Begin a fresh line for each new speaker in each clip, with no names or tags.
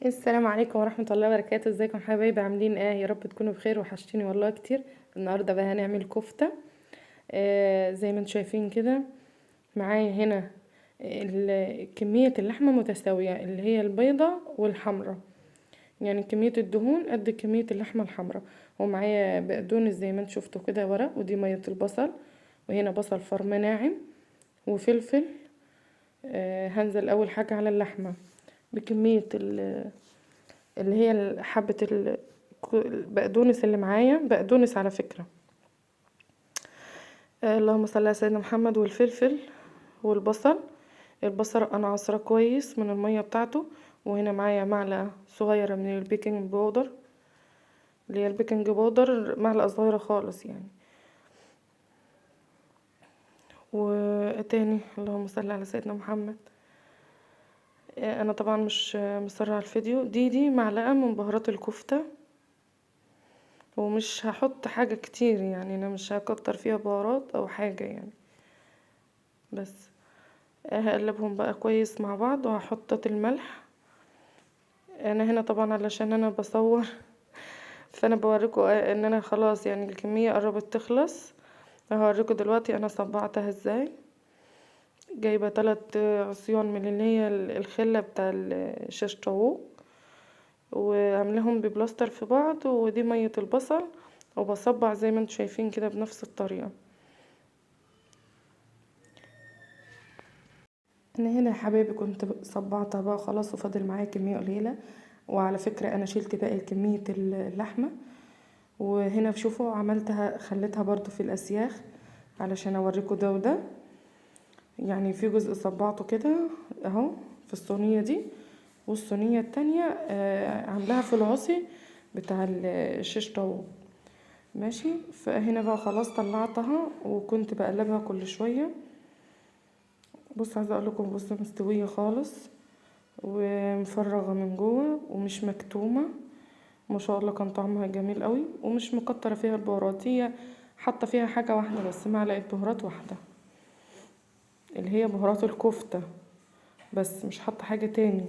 السلام عليكم ورحمة الله وبركاته. ازيكم حبايبي؟ عاملين ايه؟ يا رب تكونوا بخير، وحشتيني والله كتير. النهارده بقى هنعمل كفتة. زي ما انتم شايفين كده معايا هنا. كمية اللحمة متساوية، اللي هي البيضة والحمرة، يعني كمية الدهون قد كمية اللحمة الحمراء. ومعايا بقدونس زي ما انتم شفتوا كده ورق، ودي مية البصل، وهنا بصل فرم ناعم وفلفل. هنزل اول حاجة على اللحمة بكمية اللي هي حبة البقدونس اللي معايا، بقدونس على فكرة. اللهم صل على سيدنا محمد. والفلفل والبصل. البصل انا عصره كويس من المية بتاعته. وهنا معايا معلقة صغيرة من البيكنج باودر، اللي هي البيكنج باودر، معلقة صغيرة خالص يعني. وتاني اللهم صل على سيدنا محمد. انا طبعا مش مسرعة الفيديو. دي معلقة من بهارات الكفتة، ومش هحط حاجة كتير يعني، انا مش هكتر فيها بهارات او حاجة يعني. بس هقلبهم بقى كويس مع بعض، وهحط الملح. انا هنا طبعا علشان انا بصور فانا بوريكم ان انا خلاص يعني الكمية قربت تخلص. هوريكم دلوقتي انا صبعتها ازاي. جايبة 3 عصيان من اللي هي الخلة بتاع الشاش طاووق، وعاملاهم ببلاستر في بعض، ودي مية البصل. وبصبع زي ما انتم شايفين كده بنفس الطريقة. انا هنا يا حبايبي كنت صبعتها بقى خلاص، وفاضل معايا كمية قليلة. وعلى فكرة انا شلت باقي كمية اللحمة. وهنا شوفوا عملتها، خليتها برضو في الاسياخ علشان اوريكم ده وده. يعني في جزء صبعته كده اهو في الصينية دي، والصينية التانية عاملاها في العصي بتاع الشيش طاووق. ماشي. فهنا بقى خلاص طلعتها، وكنت بقلبها كل شوية. بص عايزه اقول لكم، بص مستويه خالص ومفرغه من جوه ومش مكتومه. ما شاء الله كان طعمها جميل قوي، ومش مكتره فيها البهارات. هي حاطه فيها حاجه واحده بس، معلقه بهارات واحده، اللي هي بهارات الكفته، بس مش حاطه حاجه تاني.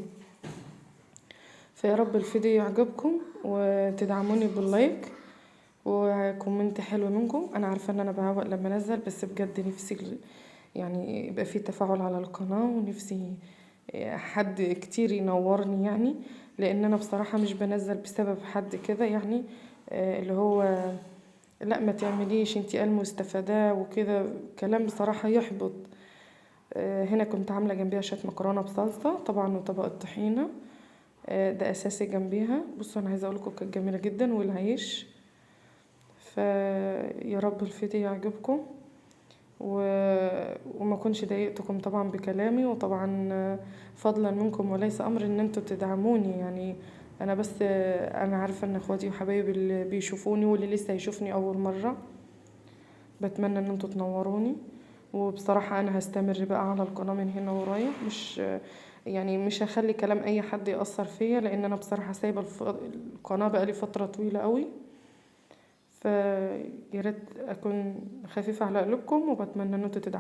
فيا رب الفيديو يعجبكم، وتدعموني باللايك وكومنت حلو منكم. انا عارفه ان انا بعوق لما انزل، بس بجد نفسي يعني يبقى في تفاعل على القناه، ونفسي حد كتير ينورني يعني. لان انا بصراحه مش بنزل بسبب حد كده يعني. اللي هو لا ما تعمليش انتي المستفاده وكده، كلام بصراحه يحبط. هنا كنت عامله جنبيها شويه مكرونه بصلصه طبعا، وطبقه طحينه. ده اساسي جنبيها. بصوا انا عايزه اقول لكم كانت جميله جدا، والعيش. فيا رب الفيديو يعجبكم، وما كنش ضايقتكم طبعا بكلامي. وطبعا فضلا منكم وليس امر ان انتوا تدعموني يعني. انا بس انا عارفه ان اخواتي وحبايبي اللي بيشوفوني واللي لسه هيشوفني اول مره، بتمنى ان انتوا تنوروني. وبصراحه انا هستمر بقى على القناه من هنا ورايح. مش يعني مش هخلي كلام اي حد يأثر فيا، لان انا بصراحه سايبه القناه بقالي فتره طويله قوي. فياريت اكون خفيفه على قلوبكم، وبتمنى ان انتوا تدعموني.